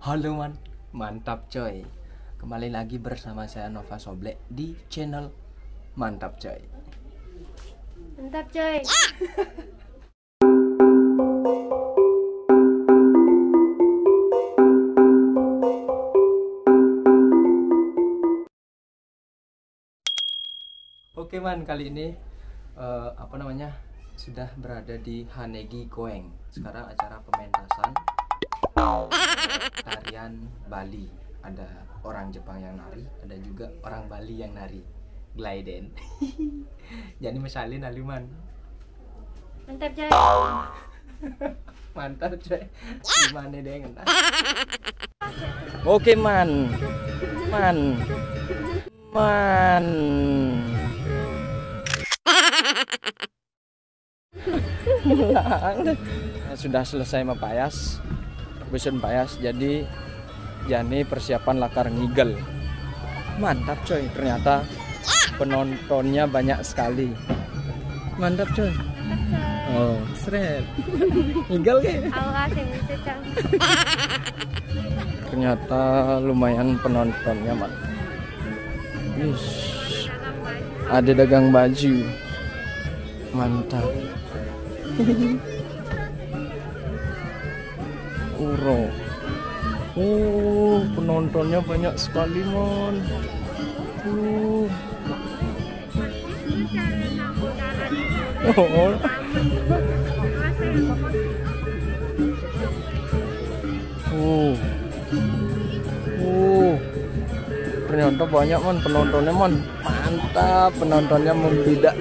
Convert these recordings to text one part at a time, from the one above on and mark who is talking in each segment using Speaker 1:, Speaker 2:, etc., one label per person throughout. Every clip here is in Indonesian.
Speaker 1: Halo man, mantap coy. Kembali lagi bersama saya Nova Soble di channel Mantap coy.
Speaker 2: Mantap coy.
Speaker 1: Oke man, kali ini sudah berada di Hanegi Koeng. Sekarang acara pementasan tarian Bali. Ada orang Jepang yang nari, ada juga orang Bali yang nari Glaiden. Jadi mesalin aliman.
Speaker 2: Mantap coy.
Speaker 1: Mantap coy. Gimana deh ngentah. Oke man. Sudah selesai mempayas, besun payas, jadi Jani persiapan lakar ngigel. Mantap coy, ternyata penontonnya banyak sekali. Mantap coy. Oh, seret. Ngigel ke? Ternyata lumayan penontonnya man. Ada dagang baju. Mantap. Uro. Penontonnya banyak sekali mon. Ternyata banyak mon penontonnya mon. Mantap, penontonnya membludak.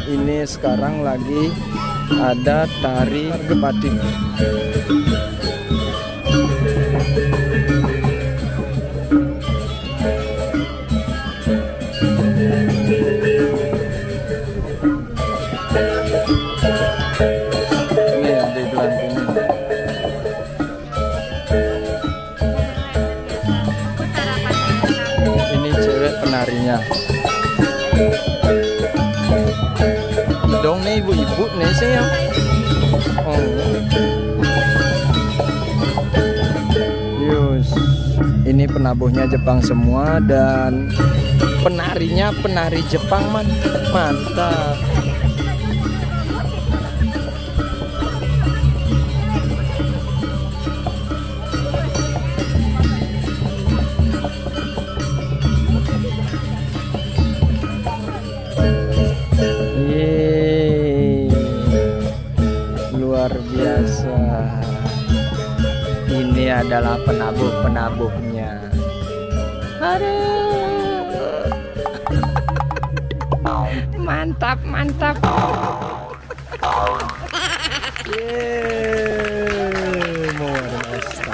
Speaker 1: Ini sekarang lagi ada tari batik. Ini yang di gelantung. Ini cewek penarinya. Dong nih ibu-ibu nih saya. Yus, ini penabuhnya Jepang semua dan penarinya penari Jepang man. Mantap. Luar biasa. Ini adalah penabuh-penabuhnya. Aduh. Mantap. Luar biasa.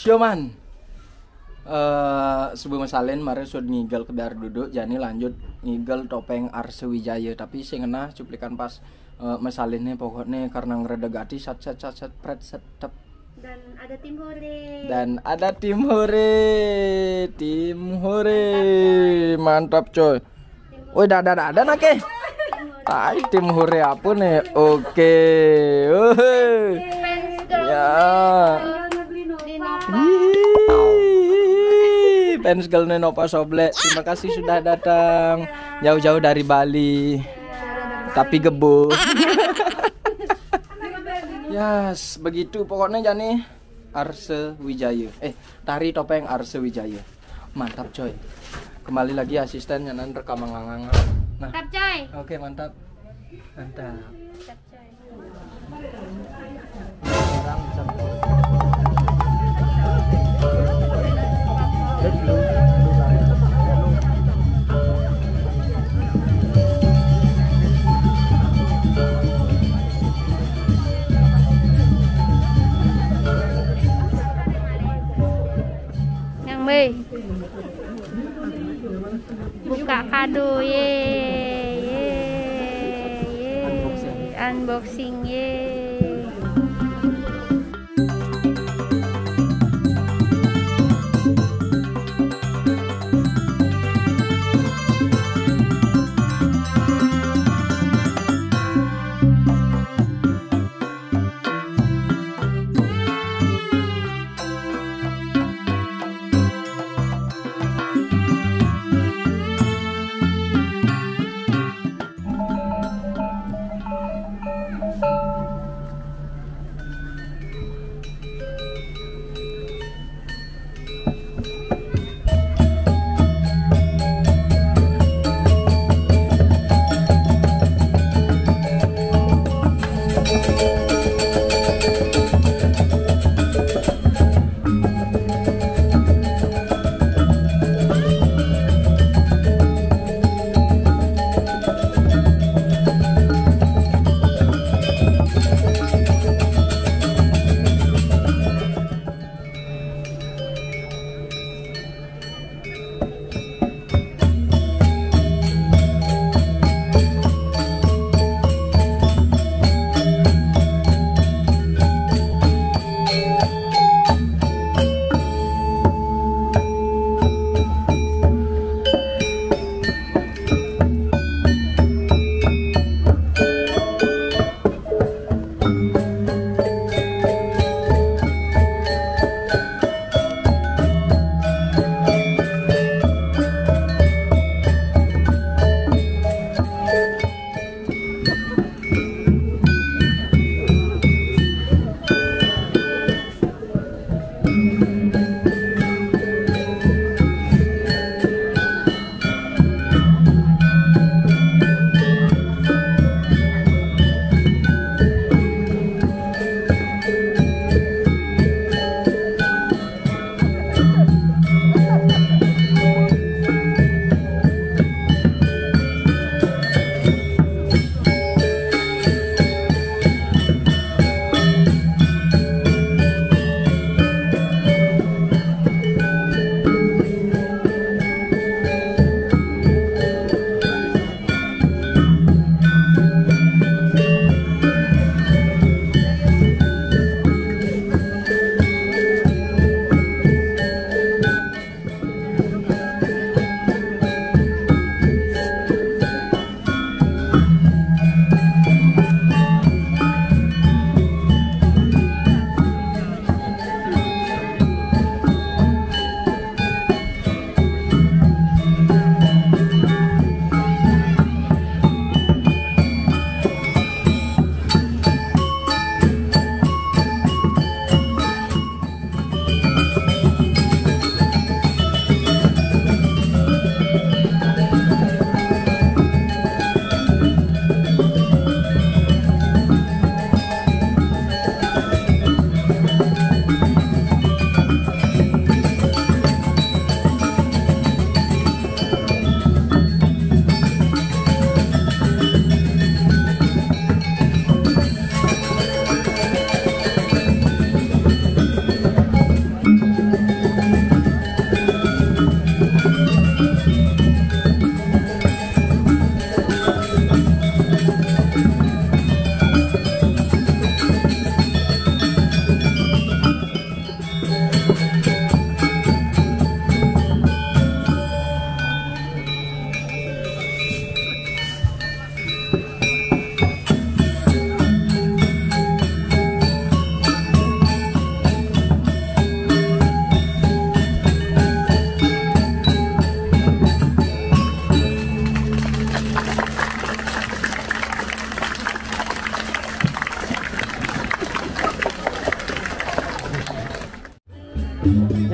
Speaker 3: Sioman. Sebelum salin mari sudah ngigel kedar duduk jani lanjut ngigel topeng Arse Wijaya tapi sing ngena cuplikan pas mesalinnya pokoknya karena ngeredegati sat pret setep
Speaker 2: Dan ada tim hore.
Speaker 3: dan ada tim hore mantap coy. Woi ada nake tai tim hore apa nih oke ya fans girl Nova Soble, terima kasih sudah datang jauh-jauh dari Bali tapi gebo. Yes, begitu pokoknya jani Arse Wijaya. Tari topeng Arse Wijaya. Mantap coy. Kembali lagi asisten nyanan rekam ngangang. Nah,
Speaker 2: Mantap coy.
Speaker 3: oke mantap. Mantap.
Speaker 2: Mantap coy.
Speaker 3: Orang bisa
Speaker 2: Yang B. Buka kado ye. Unboxing ye.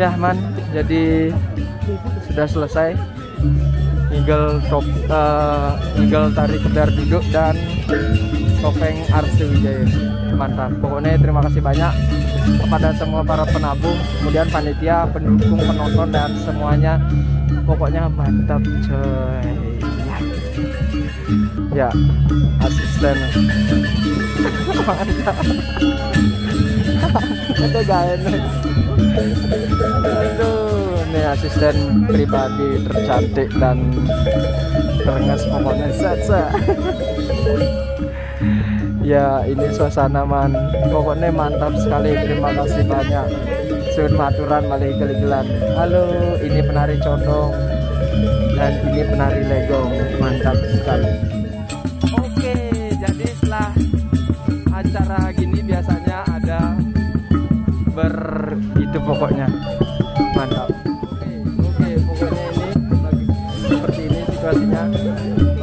Speaker 3: Ya man, jadi sudah selesai. Tinggal tari kedar duduk dan topeng Arse Wijaya. Mantap. Pokoknya terima kasih banyak kepada semua para penabung, kemudian panitia, pendukung, penonton dan semuanya. Pokoknya mantap coy. Ya, asisten. Mantap. Itu gaen. Aduh, ini asisten pribadi tercantik dan terengas pokoknya set. Ya, ini suasana man. Pokoknya mantap sekali. Terima kasih banyak. Sun maturan malih gel-gelan. Halo, ini penari condong dan ini penari legong. Mantap sekali. Oke, jadi setelah acara gini biasanya ada itu pokoknya mantap. Oke, pokoknya ini seperti ini situasinya.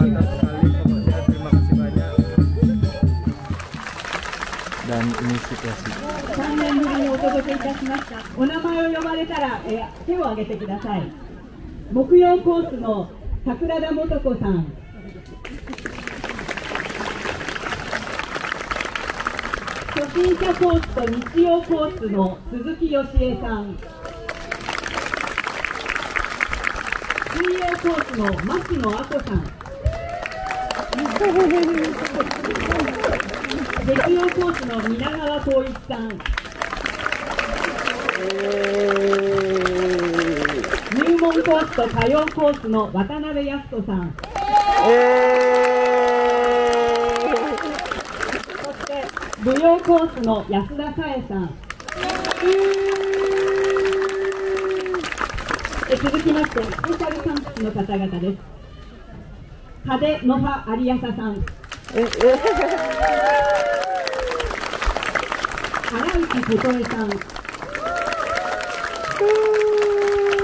Speaker 3: Mantap sekali pokoknya. Terima kasih banyak. Dan ini situasi.
Speaker 4: 3年ぶりにお届けいたしました。お名前を呼ばれたら、手を挙げてください。木曜コースの桜田素子さん。初心者コースと日曜コースの鈴木よしえさん。水曜コースの牧野あこさん。月曜コースの皆川光一さん。入門コースと歌謡コースの渡辺康人さん。そして舞踊コースの安田紗恵さん。続きましてスペシャルキャンプの方々です。風野葉有朝さん。原内琴恵さん。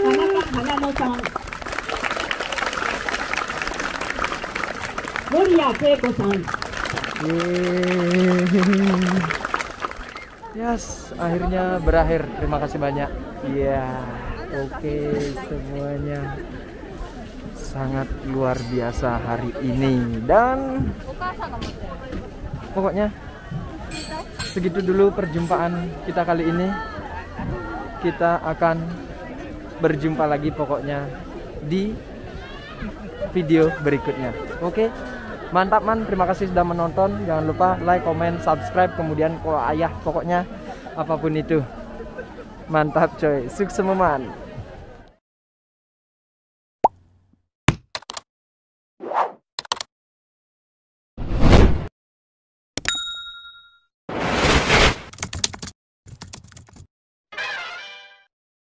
Speaker 4: 田中花野さん。守谷恵子さん。
Speaker 3: Yes, akhirnya berakhir. Terima kasih banyak. Iya, oke semuanya. Sangat luar biasa hari ini. Dan pokoknya segitu dulu perjumpaan kita kali ini. Kita akan berjumpa lagi pokoknya di video berikutnya. Oke. Mantap man, terima kasih sudah menonton. Jangan lupa like, comment, subscribe, kemudian kalau ayah pokoknya apapun itu. Mantap coy, sukses man.